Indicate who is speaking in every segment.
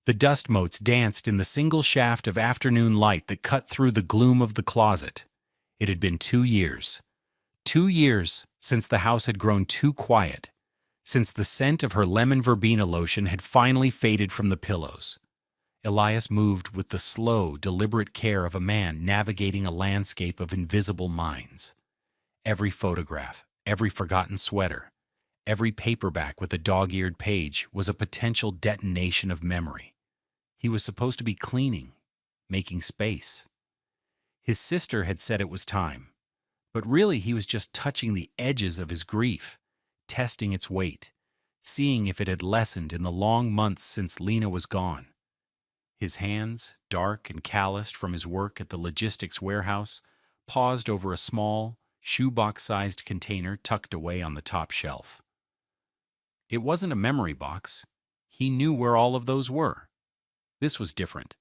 Speaker 1: The dust motes danced in the single shaft of afternoon light that cut through the gloom of the closet. It had been 2 years. 2 years since the house had grown too quiet, since the scent of her lemon verbena lotion had finally faded from the pillows. Elias moved with the slow, deliberate care of a man navigating a landscape of invisible minds. Every photograph, every forgotten sweater, every paperback with a dog-eared page was a potential detonation of memory. He was supposed to be cleaning, making space. His sister had said it was time, but really he was just touching the edges of his grief, testing its weight, seeing if it had lessened in the long months since Lena was gone. His hands, dark and calloused from his work at the logistics warehouse, paused over a small, shoebox-sized container tucked away on the top shelf. It wasn't a memory box. He knew where all of those were. This was different.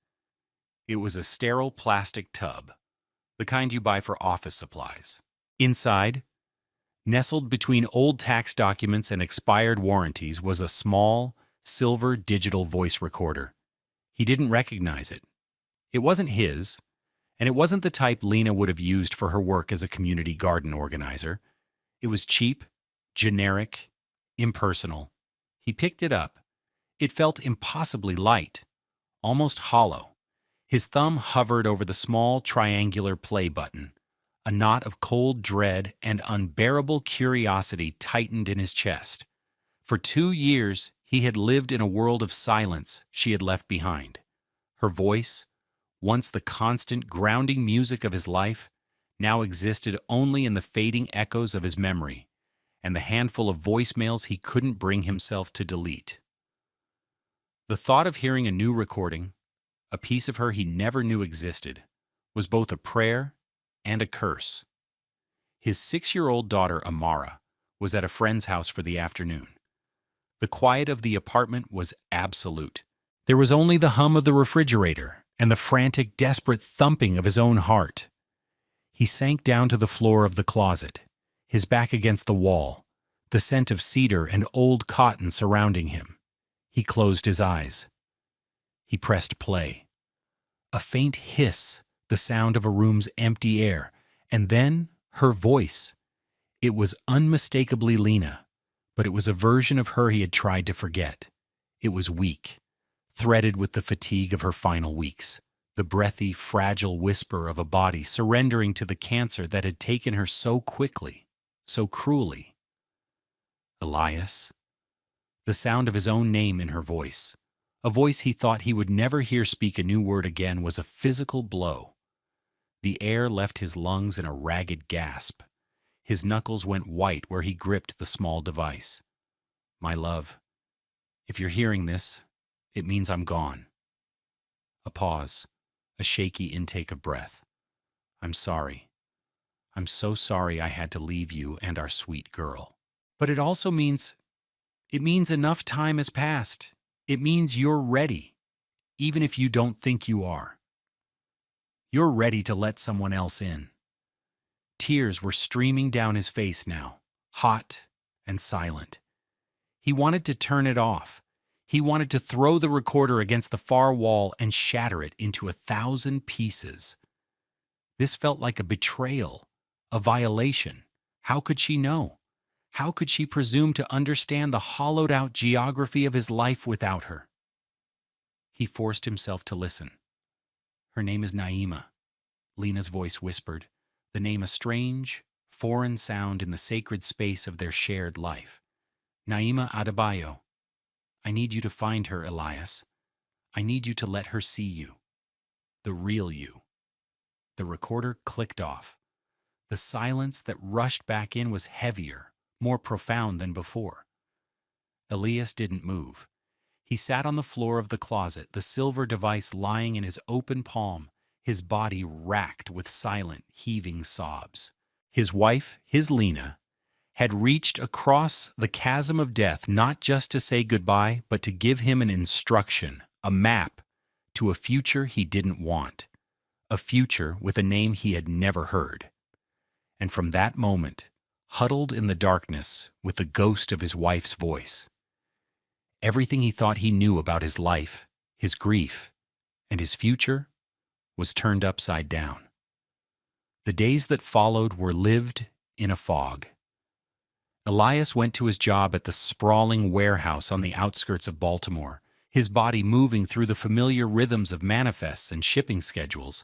Speaker 1: It was a sterile plastic tub, the kind you buy for office supplies. Inside, nestled between old tax documents and expired warranties, was a small, silver digital voice recorder. He didn't recognize it. It wasn't his, and it wasn't the type Lena would have used for her work as a community garden organizer. It was cheap, generic, impersonal. He picked it up. It felt impossibly light, almost hollow. His thumb hovered over the small triangular play button. A knot of cold dread and unbearable curiosity tightened in his chest. For 2 years, he had lived in a world of silence she had left behind. Her voice, once the constant grounding music of his life, now existed only in the fading echoes of his memory and the handful of voicemails he couldn't bring himself to delete. The thought of hearing a new recording, a piece of her he never knew existed, was both a prayer and a curse. His 6-year-old daughter, Amara, was at a friend's house for the afternoon. The quiet of the apartment was absolute. There was only the hum of the refrigerator and the frantic, desperate thumping of his own heart. He sank down to the floor of the closet, his back against the wall, the scent of cedar and old cotton surrounding him. He closed his eyes. He pressed play. A faint hiss, the sound of a room's empty air, and then her voice. It was unmistakably Lena, but it was a version of her he had tried to forget. It was weak, threaded with the fatigue of her final weeks, the breathy, fragile whisper of a body surrendering to the cancer that had taken her so quickly, so cruelly. Elias. The sound of his own name in her voice, a voice he thought he would never hear speak a new word again, was a physical blow. The air left his lungs in a ragged gasp. His knuckles went white where he gripped the small device. My love, if you're hearing this, it means I'm gone. A pause, a shaky intake of breath. I'm sorry. I'm so sorry I had to leave you and our sweet girl. But it also means enough time has passed. It means you're ready, even if you don't think you are. You're ready to let someone else in. Tears were streaming down his face now, hot and silent. He wanted to turn it off. He wanted to throw the recorder against the far wall and shatter it into 1,000 pieces. This felt like a betrayal, a violation. How could she know? How could she presume to understand the hollowed-out geography of his life without her? He forced himself to listen. Her name is Naima, Lena's voice whispered, the name a strange, foreign sound in the sacred space of their shared life. Naima Adebayo. I need you to find her, Elias. I need you to let her see you. The real you. The recorder clicked off. The silence that rushed back in was heavier, more profound than before. Elias didn't move. He sat on the floor of the closet, the silver device lying in his open palm, his body racked with silent, heaving sobs. His wife, his Lena, had reached across the chasm of death not just to say goodbye, but to give him an instruction, a map, to a future he didn't want, a future with a name he had never heard. And from that moment, huddled in the darkness with the ghost of his wife's voice, everything he thought he knew about his life, his grief, and his future was turned upside down. The days that followed were lived in a fog. Elias went to his job at the sprawling warehouse on the outskirts of Baltimore, his body moving through the familiar rhythms of manifests and shipping schedules,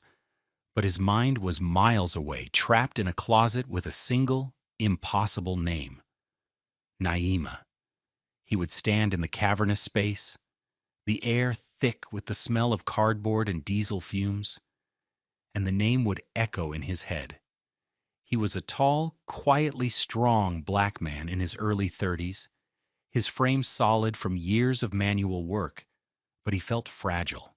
Speaker 1: but his mind was miles away, trapped in a closet with a single, impossible name: Naima. He would stand in the cavernous space, the air thick with the smell of cardboard and diesel fumes, and the name would echo in his head. He was a tall, quietly strong black man in his early 30s, his frame solid from years of manual work, but he felt fragile,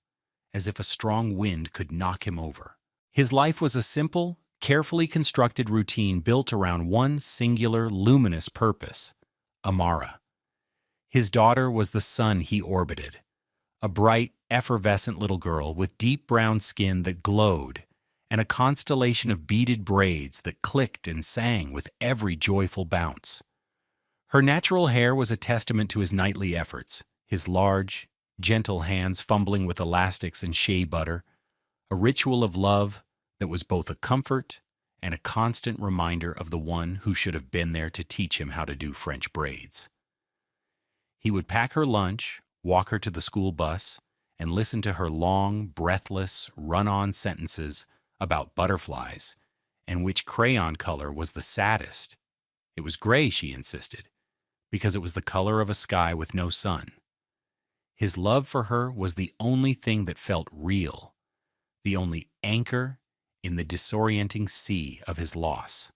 Speaker 1: as if a strong wind could knock him over. His life was a simple, carefully constructed routine built around one singular, luminous purpose: Amara. His daughter was the sun he orbited, a bright, effervescent little girl with deep brown skin that glowed and a constellation of beaded braids that clicked and sang with every joyful bounce. Her natural hair was a testament to his nightly efforts, his large, gentle hands fumbling with elastics and shea butter, a ritual of love that was both a comfort and a constant reminder of the one who should have been there to teach him how to do French braids. He would pack her lunch, walk her to the school bus, and listen to her long, breathless, run-on sentences about butterflies and which crayon color was the saddest. It was gray, she insisted, because it was the color of a sky with no sun. His love for her was the only thing that felt real, the only anchor in the disorienting sea of his loss.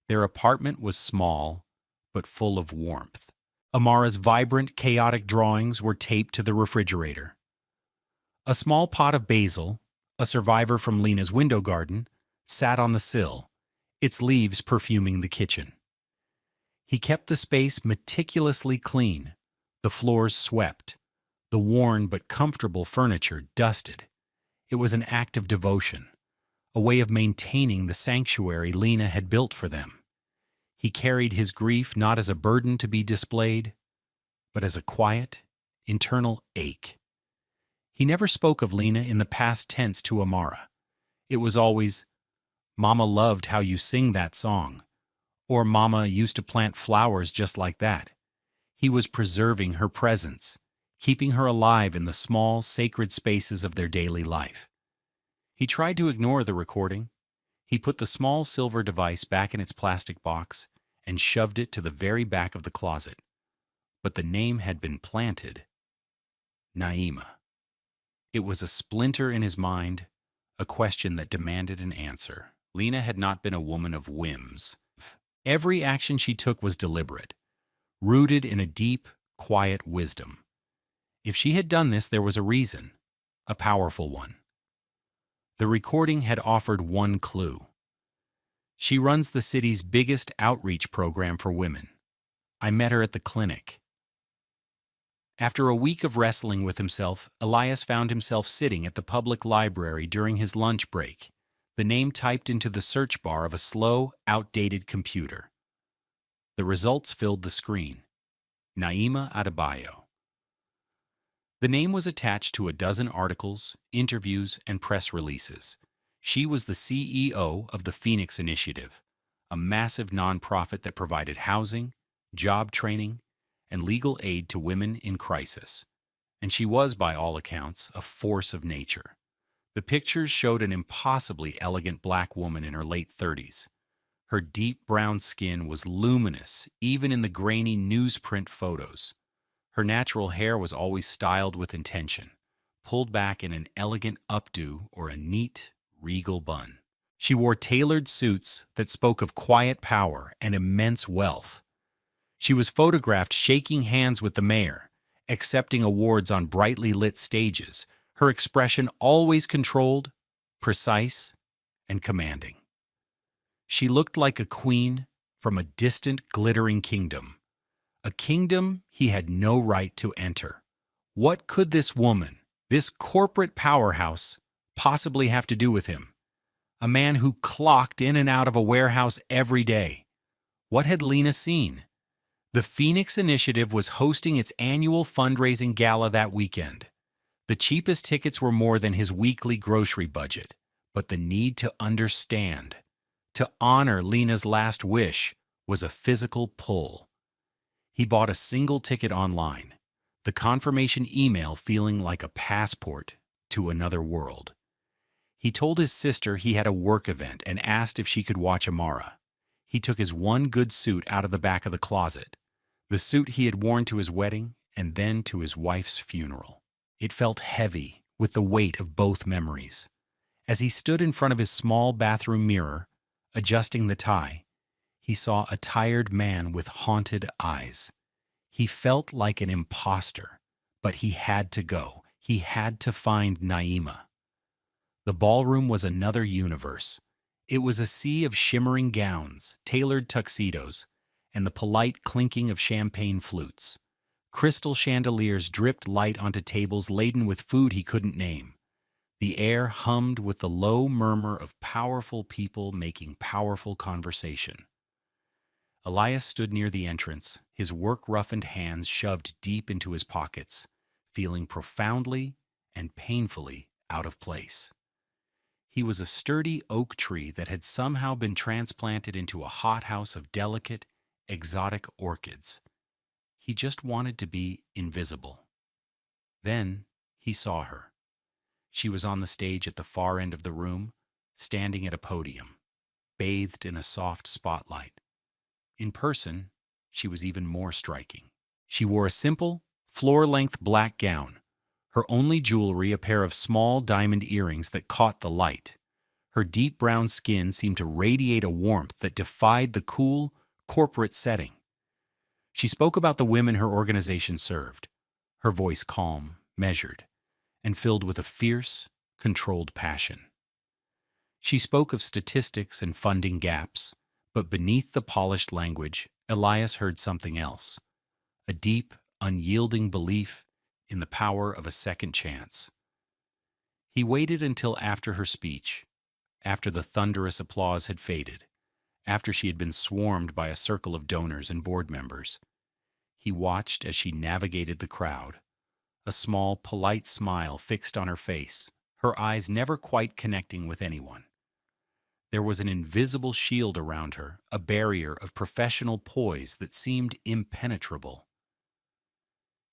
Speaker 1: Their apartment was small, but full of warmth. Amara's vibrant, chaotic drawings were taped to the refrigerator. A small pot of basil, a survivor from Lena's window garden, sat on the sill, its leaves perfuming the kitchen. He kept the space meticulously clean, the floors swept, the worn but comfortable furniture dusted. It was an act of devotion, a way of maintaining the sanctuary Lena had built for them. He carried his grief not as a burden to be displayed, but as a quiet, internal ache. He never spoke of Lena in the past tense to Amara. It was always, "Mama loved how you sing that song," or "Mama used to plant flowers just like that." He was preserving her presence, keeping her alive in the small, sacred spaces of their daily life. He tried to ignore the recording. He put the small silver device back in its plastic box and shoved it to the very back of the closet. But the name had been planted: Naima. It was a splinter in his mind, a question that demanded an answer. Lena had not been a woman of whims. Every action she took was deliberate, rooted in a deep, quiet wisdom. If she had done this, there was a reason, a powerful one. The recording had offered one clue. She runs the city's biggest outreach program for women. I met her at the clinic. After a week of wrestling with himself, Elias found himself sitting at the public library during his lunch break, the name typed into the search bar of a slow, outdated computer. The results filled the screen: Naima Adebayo. The name was attached to a dozen articles, interviews, and press releases. She was the CEO of the Phoenix Initiative, a massive nonprofit that provided housing, job training, and legal aid to women in crisis. And she was, by all accounts, a force of nature. The pictures showed an impossibly elegant black woman in her late 30s. Her deep brown skin was luminous, even in the grainy newsprint photos. Her natural hair was always styled with intention, pulled back in an elegant updo or a neat, regal bun. She wore tailored suits that spoke of quiet power and immense wealth. She was photographed shaking hands with the mayor, accepting awards on brightly lit stages, her expression always controlled, precise, and commanding. She looked like a queen from a distant, glittering kingdom, a kingdom he had no right to enter. What could this woman, this corporate powerhouse, possibly have to do with him? A man who clocked in and out of a warehouse every day. What had Lena seen? The Phoenix Initiative was hosting its annual fundraising gala that weekend. The cheapest tickets were more than his weekly grocery budget, but the need to understand, to honor Lena's last wish, was a physical pull. He bought a single ticket online, the confirmation email feeling like a passport to another world. He told his sister he had a work event and asked if she could watch Amara. He took his one good suit out of the back of the closet, the suit he had worn to his wedding and then to his wife's funeral. It felt heavy with the weight of both memories. As he stood in front of his small bathroom mirror, adjusting the tie, he saw a tired man with haunted eyes. He felt like an imposter, but he had to go. He had to find Naima. The ballroom was another universe. It was a sea of shimmering gowns, tailored tuxedos, and the polite clinking of champagne flutes. Crystal chandeliers dripped light onto tables laden with food he couldn't name. The air hummed with the low murmur of powerful people making powerful conversation. Elias stood near the entrance, his work-roughened hands shoved deep into his pockets, feeling profoundly and painfully out of place. He was a sturdy oak tree that had somehow been transplanted into a hothouse of delicate, exotic orchids. He just wanted to be invisible. Then he saw her. She was on the stage at the far end of the room, standing at a podium, bathed in a soft spotlight. In person, she was even more striking. She wore a simple, floor-length black gown, her only jewelry a pair of small diamond earrings that caught the light. Her deep brown skin seemed to radiate a warmth that defied the cool, corporate setting. She spoke about the women her organization served, her voice calm, measured, and filled with a fierce, controlled passion. She spoke of statistics and funding gaps, but beneath the polished language, Elias heard something else, a deep, unyielding belief in the power of a second chance. He waited until after her speech, after the thunderous applause had faded, after she had been swarmed by a circle of donors and board members. He watched as she navigated the crowd, a small, polite smile fixed on her face, her eyes never quite connecting with anyone. There was an invisible shield around her, a barrier of professional poise that seemed impenetrable.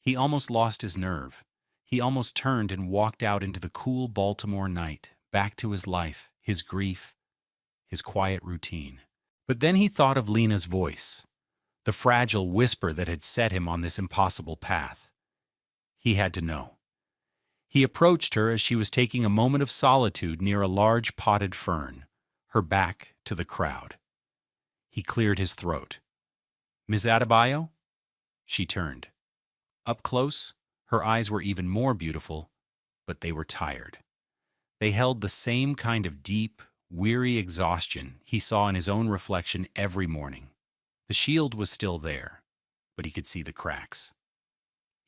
Speaker 1: He almost lost his nerve. He almost turned and walked out into the cool Baltimore night, back to his life, his grief, his quiet routine. But then he thought of Lena's voice, the fragile whisper that had set him on this impossible path. He had to know. He approached her as she was taking a moment of solitude near a large potted fern, her back to the crowd. He cleared his throat. "Miss Adebayo?" She turned. Up close, her eyes were even more beautiful, but they were tired. They held the same kind of deep, weary exhaustion he saw in his own reflection every morning. The shield was still there, but he could see the cracks.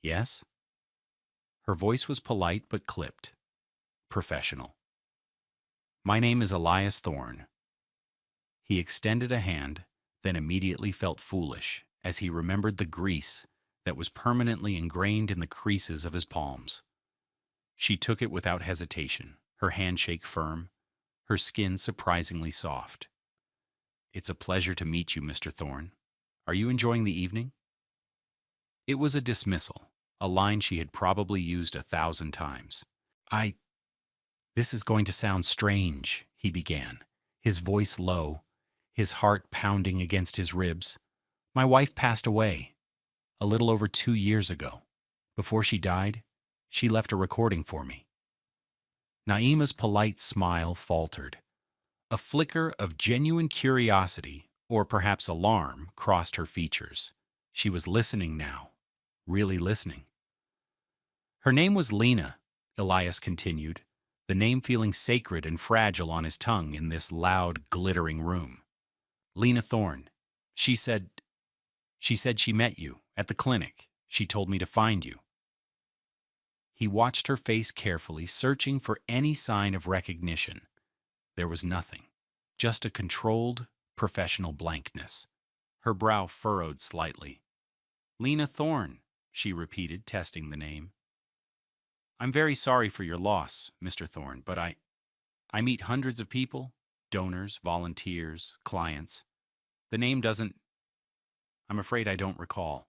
Speaker 1: "Yes?" Her voice was polite but clipped, professional. "My name is Elias Thorne." He extended a hand, then immediately felt foolish as he remembered the grease that was permanently ingrained in the creases of his palms. She took it without hesitation, her handshake firm, her skin surprisingly soft. "It's a pleasure to meet you, Mr. Thorne. Are you enjoying the evening?" It was a dismissal, a line she had probably used 1,000 times. This is going to sound strange," he began, his voice low, his heart pounding against his ribs. "My wife passed away a little over 2 years ago. Before she died, she left a recording for me." Naima's polite smile faltered. A flicker of genuine curiosity, or perhaps alarm, crossed her features. She was listening now, really listening. "Her name was Lena," Elias continued, the name feeling sacred and fragile on his tongue in this loud, glittering room. "Lena Thorne. She said she met you at the clinic. She told me to find you." He watched her face carefully, searching for any sign of recognition. There was nothing, just a controlled, professional blankness. Her brow furrowed slightly. "Lena Thorne," she repeated, testing the name. I'm very sorry for your loss, Mr. Thorne, but I meet hundreds of people, donors, volunteers, clients. The name doesn't, I'm afraid I don't recall.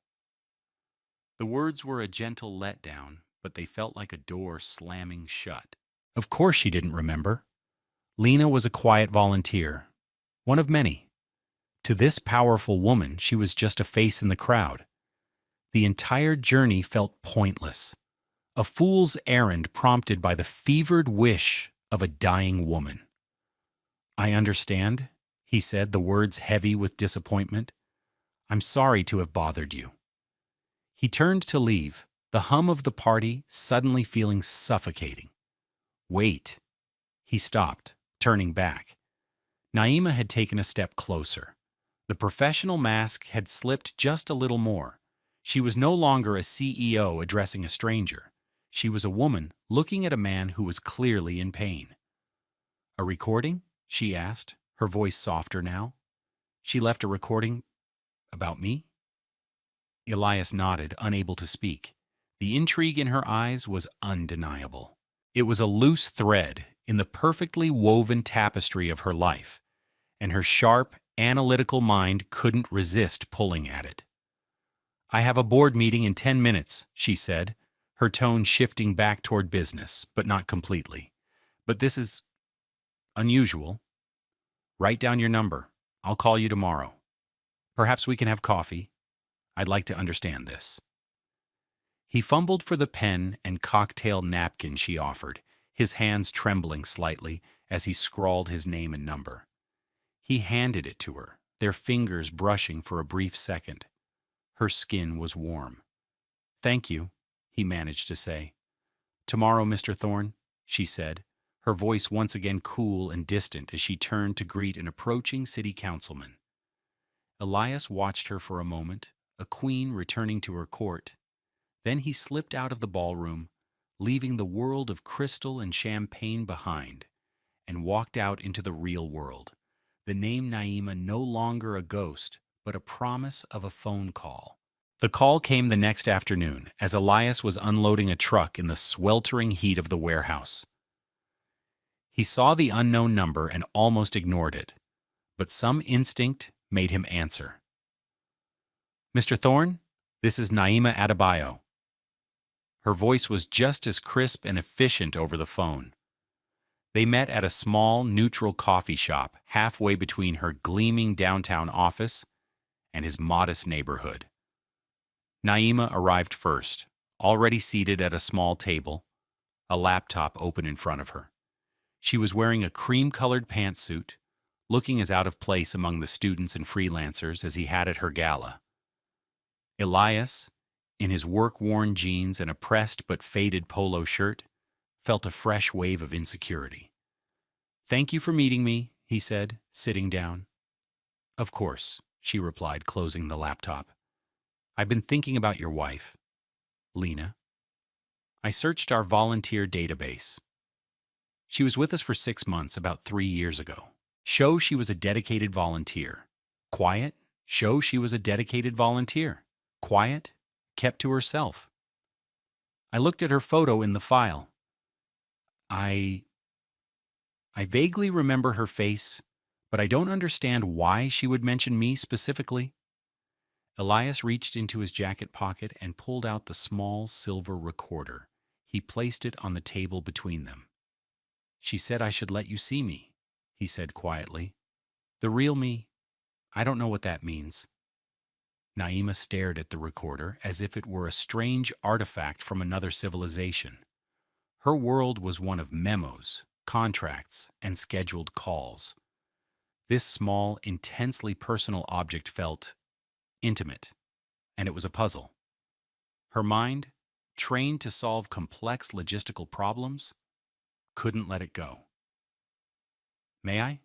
Speaker 1: The words were a gentle letdown, but they felt like a door slamming shut. Of course she didn't remember. Lena was a quiet volunteer, one of many. To this powerful woman, she was just a face in the crowd. The entire journey felt pointless, a fool's errand prompted by the fevered wish of a dying woman. I understand, he said, the words heavy with disappointment. I'm sorry to have bothered you. He turned to leave, the hum of the party suddenly feeling suffocating. Wait. He stopped, turning back. Naima had taken a step closer. The professional mask had slipped just a little more. She was no longer a CEO addressing a stranger. She was a woman looking at a man who was clearly in pain. A recording? She asked, her voice softer now. She left a recording about me? Elias nodded, unable to speak. The intrigue in her eyes was undeniable. It was a loose thread in the perfectly woven tapestry of her life, and her sharp, analytical mind couldn't resist pulling at it. I have a board meeting in 10 minutes, she said, her tone shifting back toward business, but not completely. But this is unusual. Write down your number. I'll call you tomorrow. Perhaps we can have coffee. I'd like to understand this. He fumbled for the pen and cocktail napkin she offered, his hands trembling slightly as he scrawled his name and number. He handed it to her, their fingers brushing for a brief second. Her skin was warm. Thank you, he managed to say. Tomorrow, Mr. Thorne, she said, her voice once again cool and distant as she turned to greet an approaching city councilman. Elias watched her for a moment, a queen returning to her court. Then he slipped out of the ballroom, leaving the world of crystal and champagne behind, and walked out into the real world. The name Naima no longer a ghost, but a promise of a phone call. The call came the next afternoon as Elias was unloading a truck in the sweltering heat of the warehouse. He saw the unknown number and almost ignored it, but some instinct made him answer. Mr. Thorne, this is Naima Adebayo. Her voice was just as crisp and efficient over the phone. They met at a small, neutral coffee shop halfway between her gleaming downtown office and his modest neighborhood. Naima arrived first, already seated at a small table, a laptop open in front of her. She was wearing a cream-colored pantsuit, looking as out of place among the students and freelancers as he had at her gala. Elias, in his work-worn jeans and a pressed but faded polo shirt, felt a fresh wave of insecurity. Thank you for meeting me, he said, sitting down. Of course, she replied, closing the laptop. I've been thinking about your wife, Lena. I searched our volunteer database. She was with us for 6 months about 3 years ago. Show she was a dedicated volunteer. Quiet, show she was a dedicated volunteer. Quiet, kept to herself. I looked at her photo in the file. I vaguely remember her face, but I don't understand why she would mention me specifically. Elias reached into his jacket pocket and pulled out the small silver recorder. He placed it on the table between them. She said I should let you see me, he said quietly. The real me? I don't know what that means. Naima stared at the recorder as if it were a strange artifact from another civilization. Her world was one of memos, contracts, and scheduled calls. This small, intensely personal object felt intimate, and it was a puzzle. Her mind, trained to solve complex logistical problems, couldn't let it go. May I?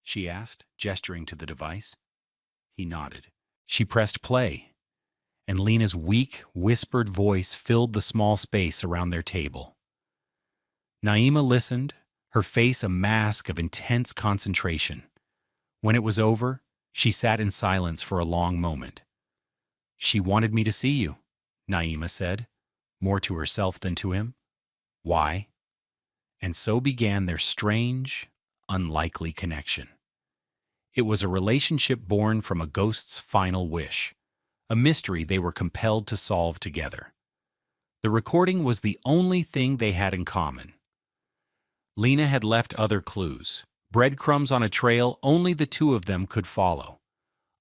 Speaker 1: She asked, gesturing to the device. He nodded. She pressed play, and Lena's weak, whispered voice filled the small space around their table. Naima listened, her face a mask of intense concentration. When it was over, she sat in silence for a long moment. She wanted me to see you, Naima said, more to herself than to him. Why? And so began their strange, unlikely connection. It was a relationship born from a ghost's final wish, a mystery they were compelled to solve together. The recording was the only thing they had in common. Lena had left other clues, breadcrumbs on a trail only the two of them could follow.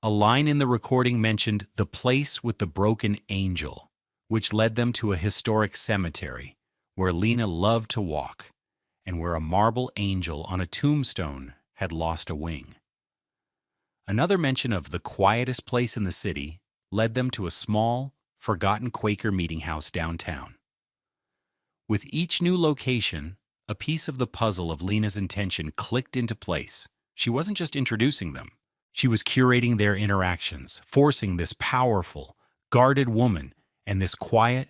Speaker 1: A line in the recording mentioned the place with the broken angel, which led them to a historic cemetery where Lena loved to walk and where a marble angel on a tombstone had lost a wing. Another mention of the quietest place in the city led them to a small, forgotten Quaker meeting house downtown. With each new location, a piece of the puzzle of Lena's intention clicked into place. She wasn't just introducing them. She was curating their interactions, forcing this powerful, guarded woman and this quiet,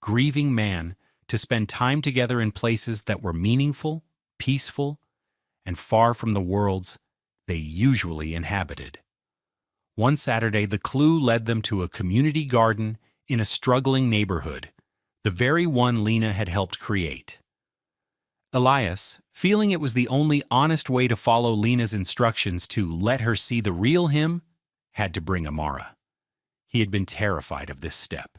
Speaker 1: grieving man to spend time together in places that were meaningful, peaceful, and far from the worlds they usually inhabited. One Saturday, the clue led them to a community garden in a struggling neighborhood, the very one Lena had helped create. Elias, feeling it was the only honest way to follow Lena's instructions to let her see the real him, had to bring Amara. He had been terrified of this step,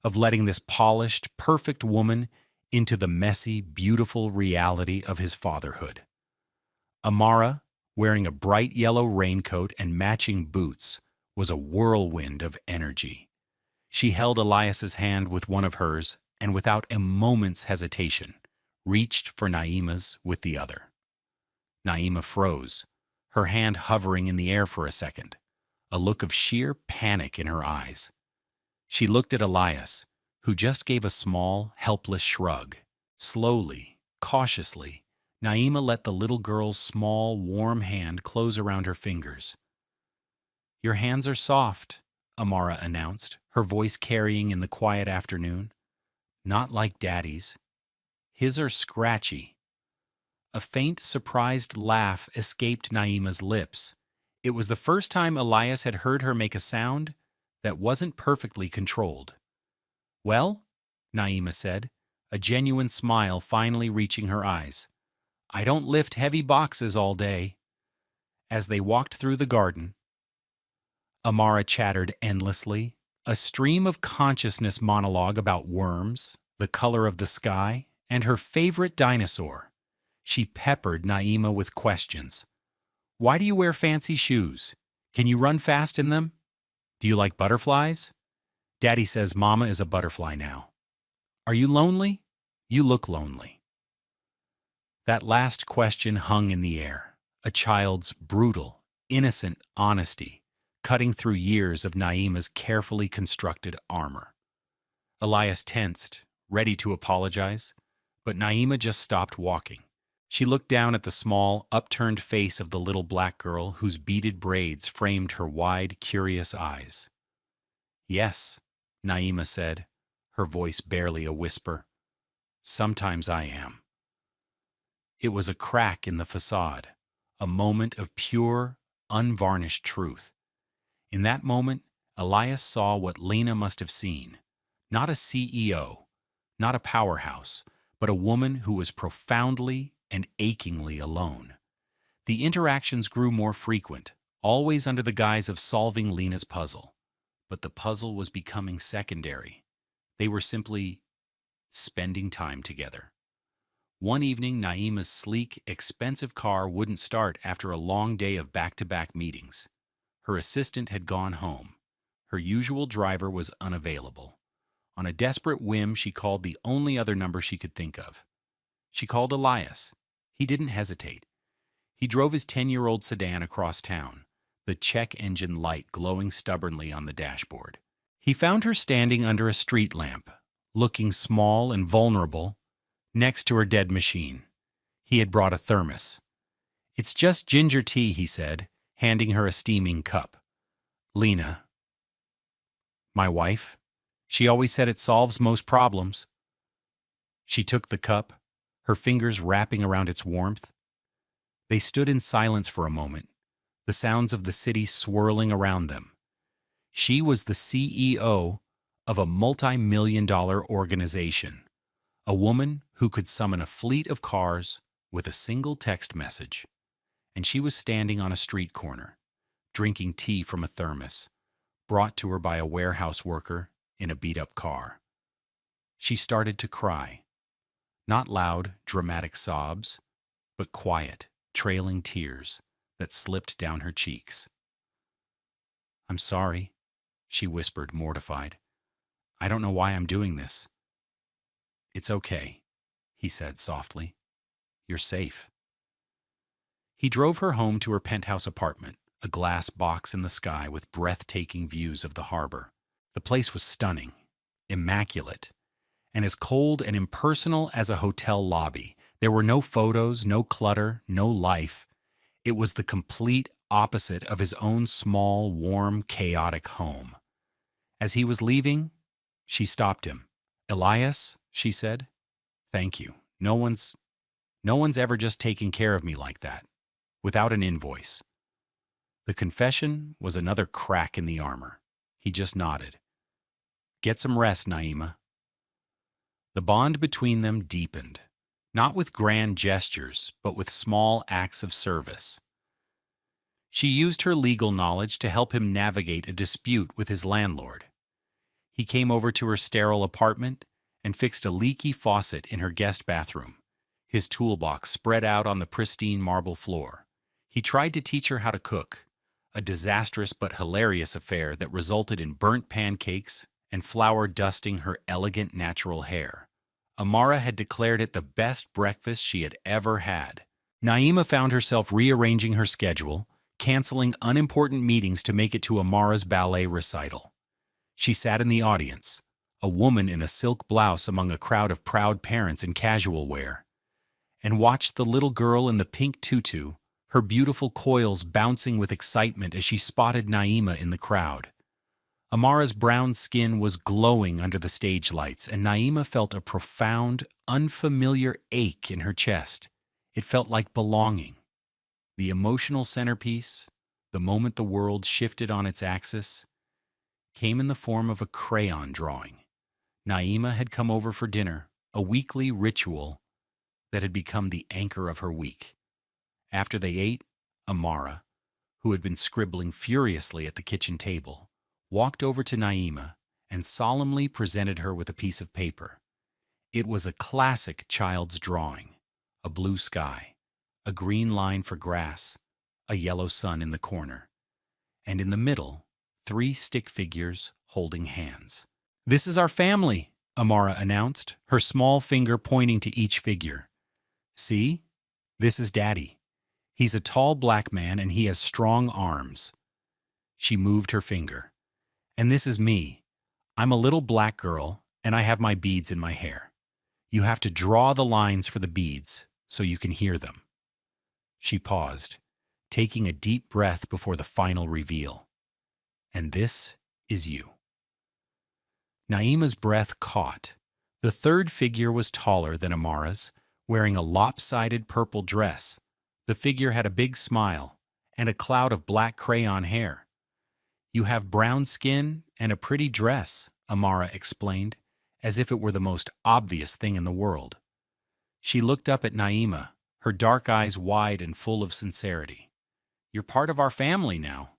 Speaker 1: of letting this polished, perfect woman into the messy, beautiful reality of his fatherhood. Amara, wearing a bright yellow raincoat and matching boots, was a whirlwind of energy. She held Elias's hand with one of hers and without a moment's hesitation, reached for Naima's with the other. Naima froze, her hand hovering in the air for a second, a look of sheer panic in her eyes. She looked at Elias, who just gave a small, helpless shrug. Slowly, cautiously, Naima let the little girl's small, warm hand close around her fingers. "Your hands are soft," Amara announced, her voice carrying in the quiet afternoon. "Not like Daddy's. His are scratchy." A faint, surprised laugh escaped Naima's lips. It was the first time Elias had heard her make a sound that wasn't perfectly controlled. "Well?" Naima said, a genuine smile finally reaching her eyes. "I don't lift heavy boxes all day." As they walked through the garden, Amara chattered endlessly, a stream of consciousness monologue about worms, the color of the sky, and her favorite dinosaur. She peppered Naima with questions. "Why do you wear fancy shoes? Can you run fast in them? Do you like butterflies? Daddy says Mama is a butterfly now. Are you lonely? You look lonely." That last question hung in the air, a child's brutal, innocent honesty, cutting through years of Naima's carefully constructed armor. Elias tensed, ready to apologize, but Naima just stopped walking. She looked down at the small, upturned face of the little black girl whose beaded braids framed her wide, curious eyes. "Yes," Naima said, her voice barely a whisper. "Sometimes I am." It was a crack in the facade, a moment of pure, unvarnished truth. In that moment, Elias saw what Lena must have seen. Not a CEO, not a powerhouse, but a woman who was profoundly and achingly alone. The interactions grew more frequent, always under the guise of solving Lena's puzzle. But the puzzle was becoming secondary. They were simply spending time together. One evening, Naima's sleek, expensive car wouldn't start after a long day of back-to-back meetings. Her assistant had gone home. Her usual driver was unavailable. On a desperate whim, she called the only other number she could think of. She called Elias. He didn't hesitate. He drove his 10-year-old sedan across town, the check engine light glowing stubbornly on the dashboard. He found her standing under a street lamp, looking small and vulnerable, next to her dead machine. He had brought a thermos. "It's just ginger tea," he said, handing her a steaming cup. "Lena, my wife, she always said it solves most problems." She took the cup, her fingers wrapping around its warmth. They stood in silence for a moment, the sounds of the city swirling around them. She was the CEO of a multi-million-dollar organization, a woman who could summon a fleet of cars with a single text message. And she was standing on a street corner, drinking tea from a thermos, brought to her by a warehouse worker in a beat-up car. She started to cry. Not loud, dramatic sobs, but quiet, trailing tears that slipped down her cheeks. "I'm sorry," she whispered, mortified. "I don't know why I'm doing this." "It's okay," he said softly. "You're safe." He drove her home to her penthouse apartment, a glass box in the sky with breathtaking views of the harbor. The place was stunning, immaculate, and as cold and impersonal as a hotel lobby. There were no photos, no clutter, no life. It was the complete opposite of his own small, warm, chaotic home. As he was leaving, she stopped him. "Elias," she said, "thank you. No one's ever just taken care of me like that, without an invoice." The confession was another crack in the armor. He just nodded. "Get some rest, Naima." The bond between them deepened, not with grand gestures, but with small acts of service. She used her legal knowledge to help him navigate a dispute with his landlord. He came over to her sterile apartment and fixed a leaky faucet in her guest bathroom, his toolbox spread out on the pristine marble floor. He tried to teach her how to cook, a disastrous but hilarious affair that resulted in burnt pancakes and flour dusting her elegant natural hair. Amara had declared it the best breakfast she had ever had. Naima found herself rearranging her schedule, canceling unimportant meetings to make it to Amara's ballet recital. She sat in the audience, a woman in a silk blouse among a crowd of proud parents in casual wear, and watched the little girl in the pink tutu, her beautiful coils bouncing with excitement as she spotted Naima in the crowd. Amara's brown skin was glowing under the stage lights, and Naima felt a profound, unfamiliar ache in her chest. It felt like belonging. The emotional centerpiece, the moment the world shifted on its axis, came in the form of a crayon drawing. Naima had come over for dinner, a weekly ritual that had become the anchor of her week. After they ate, Amara, who had been scribbling furiously at the kitchen table, walked over to Naima and solemnly presented her with a piece of paper. It was a classic child's drawing: a blue sky, a green line for grass, a yellow sun in the corner, and in the middle, 3 stick figures holding hands. "This is our family," Amara announced, her small finger pointing to each figure. "See? This is Daddy. He's a tall black man and he has strong arms." She moved her finger. "And this is me. I'm a little black girl, and I have my beads in my hair. You have to draw the lines for the beads so you can hear them." She paused, taking a deep breath before the final reveal. "And this is you." Naima's breath caught. The third figure was taller than Amara's, wearing a lopsided purple dress. The figure had a big smile and a cloud of black crayon hair. "You have brown skin and a pretty dress," Amara explained, as if it were the most obvious thing in the world. She looked up at Naima, her dark eyes wide and full of sincerity. "You're part of our family now.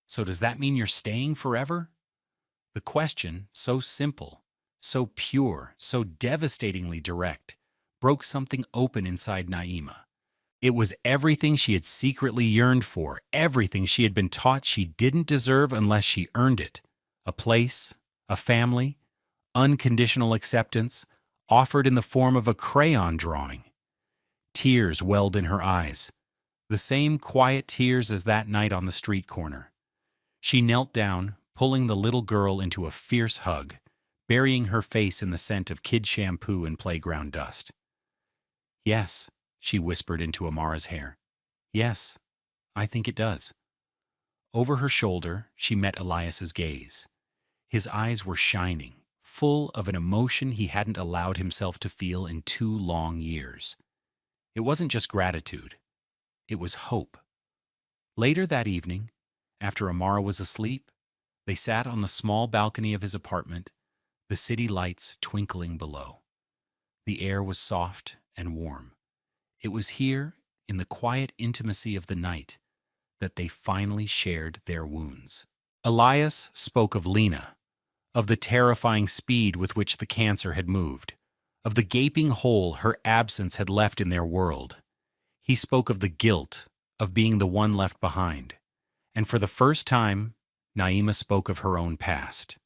Speaker 1: So does that mean you're staying forever?" The question, so simple, so pure, so devastatingly direct, broke something open inside Naima. It was everything she had secretly yearned for, everything she had been taught she didn't deserve unless she earned it. A place, a family, unconditional acceptance, offered in the form of a crayon drawing. Tears welled in her eyes, the same quiet tears as that night on the street corner. She knelt down, pulling the little girl into a fierce hug, burying her face in the scent of kid shampoo and playground dust. "Yes," she whispered into Amara's hair. "Yes, I think it does." Over her shoulder, she met Elias's gaze. His eyes were shining, full of an emotion he hadn't allowed himself to feel in 2 long years. It wasn't just gratitude. It was hope. Later that evening, after Amara was asleep, they sat on the small balcony of his apartment, the city lights twinkling below. The air was soft and warm. It was here, in the quiet intimacy of the night, that they finally shared their wounds. Elias spoke of Lena, of the terrifying speed with which the cancer had moved, of the gaping hole her absence had left in their world. He spoke of the guilt of being the one left behind. And for the first time, Naima spoke of her own past.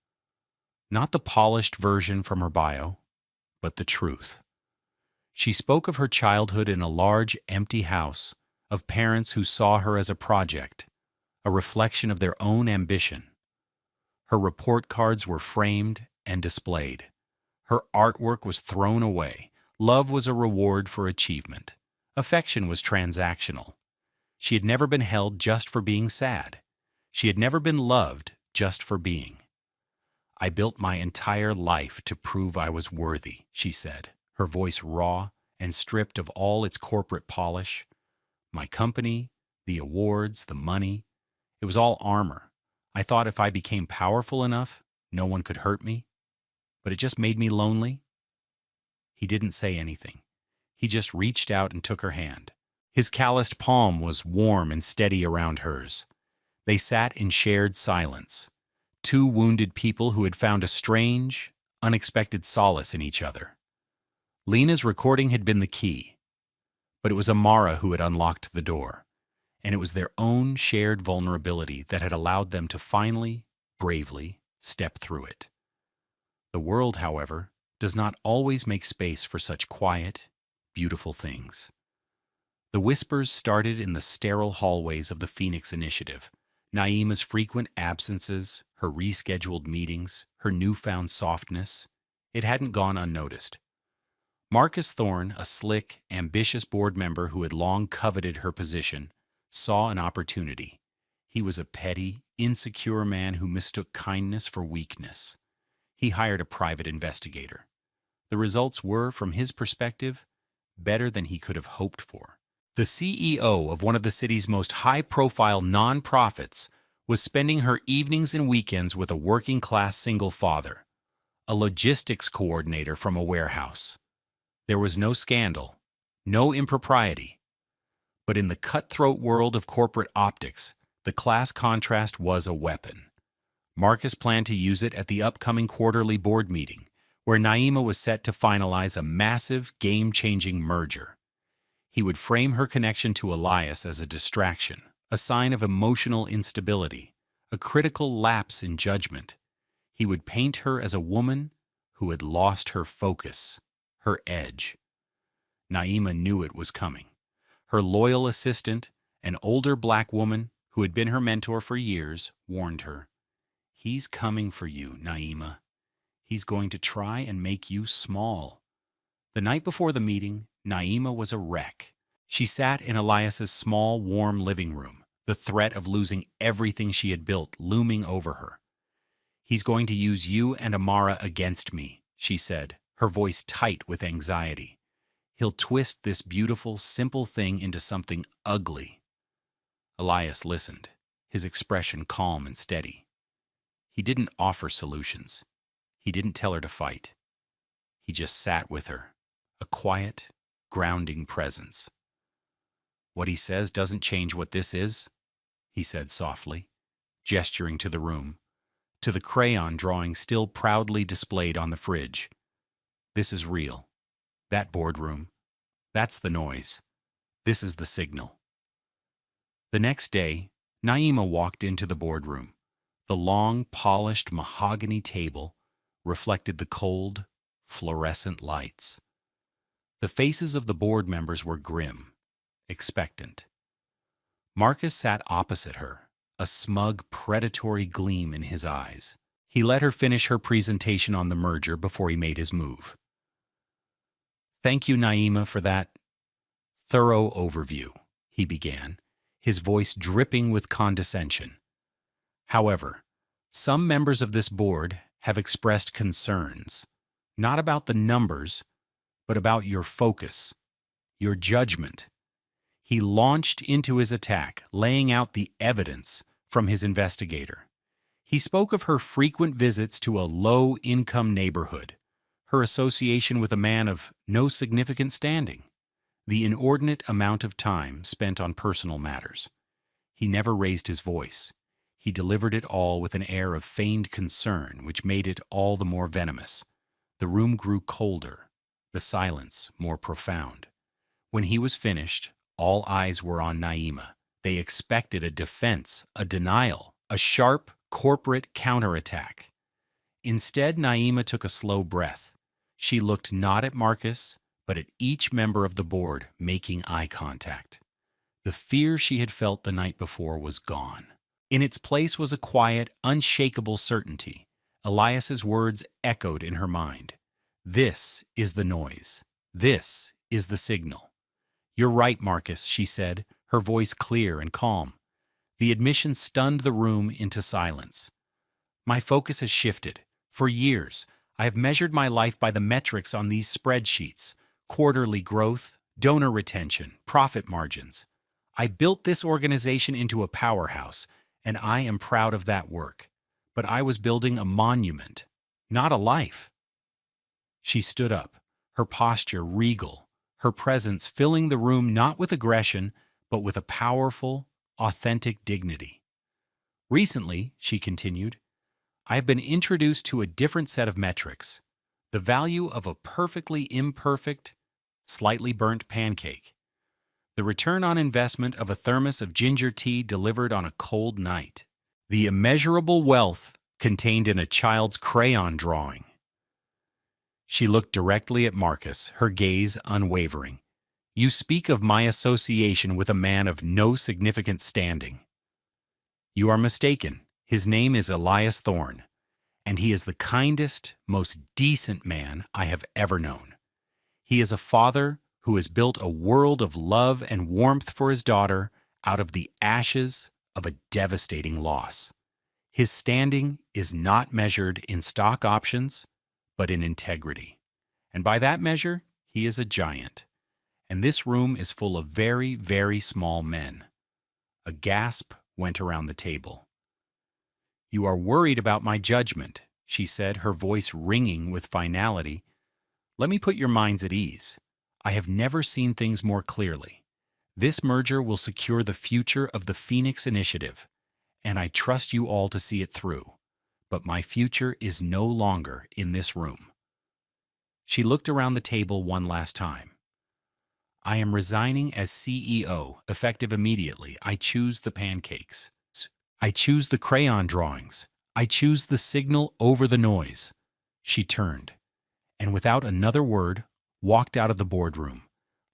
Speaker 1: Not the polished version from her bio, but the truth. She spoke of her childhood in a large, empty house, of parents who saw her as a project, a reflection of their own ambition. Her report cards were framed and displayed. Her artwork was thrown away. Love was a reward for achievement. Affection was transactional. She had never been held just for being sad. She had never been loved just for being. I built my entire life to prove I was worthy, she said, her voice raw and stripped of all its corporate polish. My company, the awards, the money, it was all armor. I thought if I became powerful enough, no one could hurt me. But it just made me lonely. He didn't say anything. He just reached out and took her hand. His calloused palm was warm and steady around hers. They sat in shared silence, two wounded people who had found a strange, unexpected solace in each other. Lena's recording had been the key, but it was Amara who had unlocked the door, and it was their own shared vulnerability that had allowed them to finally, bravely, step through it. The world, however, does not always make space for such quiet, beautiful things. The whispers started in the sterile hallways of the Phoenix Initiative. Naima's frequent absences, her rescheduled meetings, her newfound softness, it hadn't gone unnoticed. Marcus Thorne, a slick, ambitious board member who had long coveted her position, saw an opportunity. He was a petty, insecure man who mistook kindness for weakness. He hired a private investigator. The results were, from his perspective, better than he could have hoped for. The CEO of one of the city's most high-profile nonprofits was spending her evenings and weekends with a working-class single father, a logistics coordinator from a warehouse. There was no scandal, no impropriety. But in the cutthroat world of corporate optics, the class contrast was a weapon. Marcus planned to use it at the upcoming quarterly board meeting, where Naima was set to finalize a massive, game-changing merger. He would frame her connection to Elias as a distraction, a sign of emotional instability, a critical lapse in judgment. He would paint her as a woman who had lost her focus, her edge. Naima knew it was coming. Her loyal assistant, an older black woman who had been her mentor for years, warned her, "He's coming for you, Naima. He's going to try and make you small." The night before the meeting, Naima was a wreck. She sat in Elias's small, warm living room, the threat of losing everything she had built looming over her. "He's going to use you and Amara against me," she said, her voice tight with anxiety. "He'll twist this beautiful, simple thing into something ugly." Elias listened, his expression calm and steady. He didn't offer solutions. He didn't tell her to fight. He just sat with her, a quiet, grounding presence. "What he says doesn't change what this is," he said softly, gesturing to the room, to the crayon drawing still proudly displayed on the fridge. "This is real. That boardroom, that's the noise. This is the signal." The next day, Naima walked into the boardroom. The long, polished mahogany table reflected the cold, fluorescent lights. The faces of the board members were grim, expectant. Marcus sat opposite her, a smug, predatory gleam in his eyes. He let her finish her presentation on the merger before he made his move. "Thank you, Naima, for that thorough overview," he began, his voice dripping with condescension. "However, some members of this board have expressed concerns, not about the numbers, but about your focus, your judgment." He launched into his attack, laying out the evidence from his investigator. He spoke of her frequent visits to a low-income neighborhood, her association with a man of no significant standing, the inordinate amount of time spent on personal matters. He never raised his voice. He delivered it all with an air of feigned concern, which made it all the more venomous. The room grew colder, the silence more profound. When he was finished, all eyes were on Naima. They expected a defense, a denial, a sharp, corporate counterattack. Instead, Naima took a slow breath. She looked not at Marcus, but at each member of the board, making eye contact. The fear she had felt the night before was gone. In its place was a quiet, unshakable certainty. Elias's words echoed in her mind. This is the noise. This is the signal. You're right, Marcus, she said, her voice clear and calm. The admission stunned the room into silence. My focus has shifted. For years, I have measured my life by the metrics on these spreadsheets: quarterly growth, donor retention, profit margins. I built this organization into a powerhouse, and I am proud of that work. But I was building a monument, not a life. She stood up, her posture regal, her presence filling the room not with aggression, but with a powerful, authentic dignity. Recently, she continued, I have been introduced to a different set of metrics: the value of a perfectly imperfect, slightly burnt pancake, the return on investment of a thermos of ginger tea delivered on a cold night, the immeasurable wealth contained in a child's crayon drawing. She looked directly at Marcus, her gaze unwavering. You speak of my association with a man of no significant standing. You are mistaken. His name is Elias Thorne, and he is the kindest, most decent man I have ever known. He is a father who has built a world of love and warmth for his daughter out of the ashes of a devastating loss. His standing is not measured in stock options, but in integrity. And by that measure, he is a giant. And this room is full of very, very small men. A gasp went around the table. You are worried about my judgment, she said, her voice ringing with finality. Let me put your minds at ease. I have never seen things more clearly. This merger will secure the future of the Phoenix Initiative, and I trust you all to see it through. But my future is no longer in this room. She looked around the table one last time. I am resigning as CEO, effective immediately. I choose the pancakes. I choose the crayon drawings. I choose the signal over the noise. She turned, and without another word, walked out of the boardroom,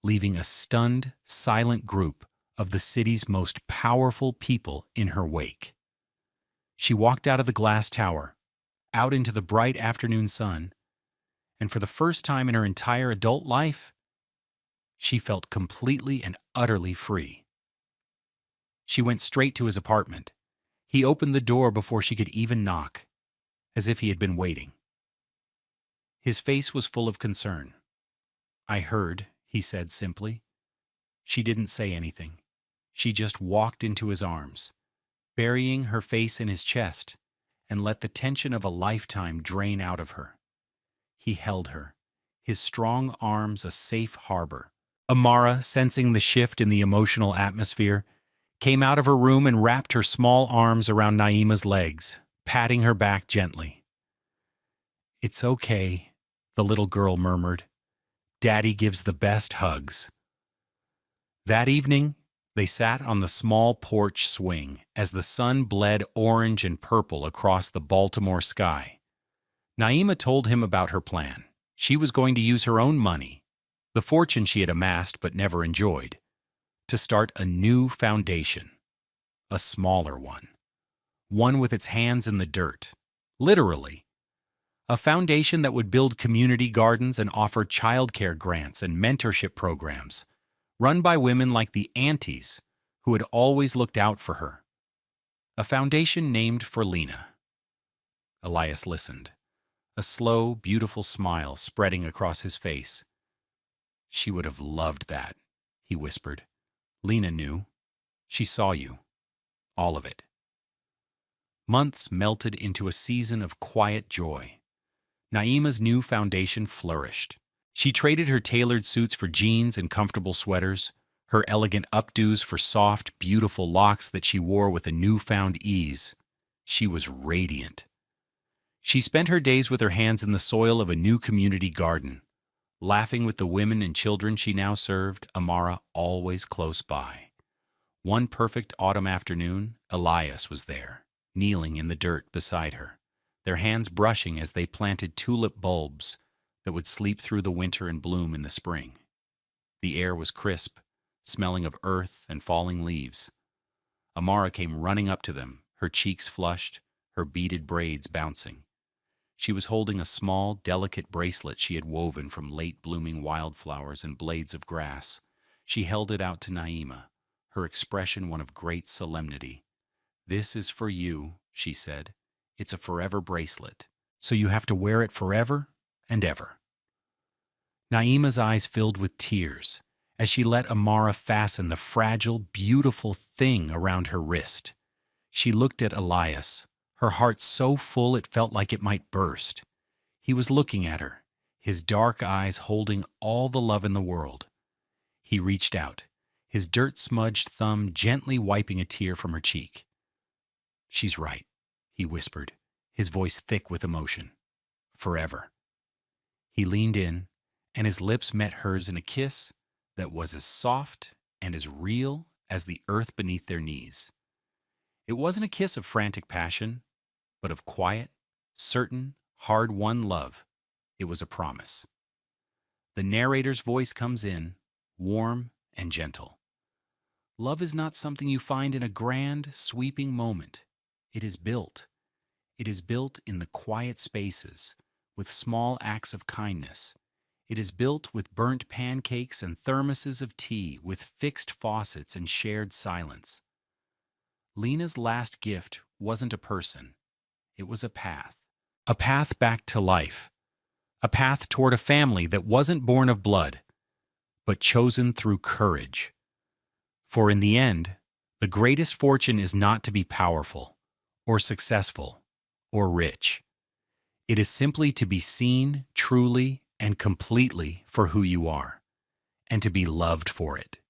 Speaker 1: leaving a stunned, silent group of the city's most powerful people in her wake. She walked out of the glass tower, out into the bright afternoon sun, and for the first time in her entire adult life, she felt completely and utterly free. She went straight to his apartment. He opened the door before she could even knock, as if he had been waiting. His face was full of concern. I heard, he said simply. She didn't say anything. She just walked into his arms, burying her face in his chest, and let the tension of a lifetime drain out of her. He held her, his strong arms a safe harbor. Amara, sensing the shift in the emotional atmosphere, came out of her room and wrapped her small arms around Naima's legs, patting her back gently. It's okay, the little girl murmured. Daddy gives the best hugs. That evening, they sat on the small porch swing as the sun bled orange and purple across the Baltimore sky. Naima told him about her plan. She was going to use her own money, the fortune she had amassed but never enjoyed, to start a new foundation, a smaller one with its hands in the dirt, literally. A foundation that would build community gardens and offer childcare grants and mentorship programs, run by women like the aunties who had always looked out for her. A foundation named for Lena. Elias listened, a slow, beautiful smile spreading across his face. She would have loved that, he whispered. Lena knew. She saw you. All of it. Months melted into a season of quiet joy. Naima's new foundation flourished. She traded her tailored suits for jeans and comfortable sweaters, her elegant updos for soft, beautiful locks that she wore with a newfound ease. She was radiant. She spent her days with her hands in the soil of a new community garden, laughing with the women and children she now served, Amara always close by. One perfect autumn afternoon, Elias was there, kneeling in the dirt beside her, their hands brushing as they planted tulip bulbs that would sleep through the winter and bloom in the spring. The air was crisp, smelling of earth and falling leaves. Amara came running up to them, her cheeks flushed, her beaded braids bouncing. She was holding a small, delicate bracelet she had woven from late-blooming wildflowers and blades of grass. She held it out to Naima, her expression one of great solemnity. "This is for you," she said. "It's a forever bracelet, so you have to wear it forever and ever." Naima's eyes filled with tears as she let Amara fasten the fragile, beautiful thing around her wrist. She looked at Elias, her heart so full it felt like it might burst. He was looking at her, his dark eyes holding all the love in the world. He reached out, his dirt-smudged thumb gently wiping a tear from her cheek. "She's right," he whispered, his voice thick with emotion. "Forever." He leaned in, and his lips met hers in a kiss that was as soft and as real as the earth beneath their knees. It wasn't a kiss of frantic passion, but of quiet, certain, hard-won love. It was a promise. The narrator's voice comes in, warm and gentle. Love is not something you find in a grand, sweeping moment. It is built. It is built in the quiet spaces, with small acts of kindness. It is built with burnt pancakes and thermoses of tea, with fixed faucets and shared silence. Lena's last gift wasn't a person. It was a path back to life, a path toward a family that wasn't born of blood, but chosen through courage. For in the end, the greatest fortune is not to be powerful, or successful, or rich. It is simply to be seen truly and completely for who you are, and to be loved for it.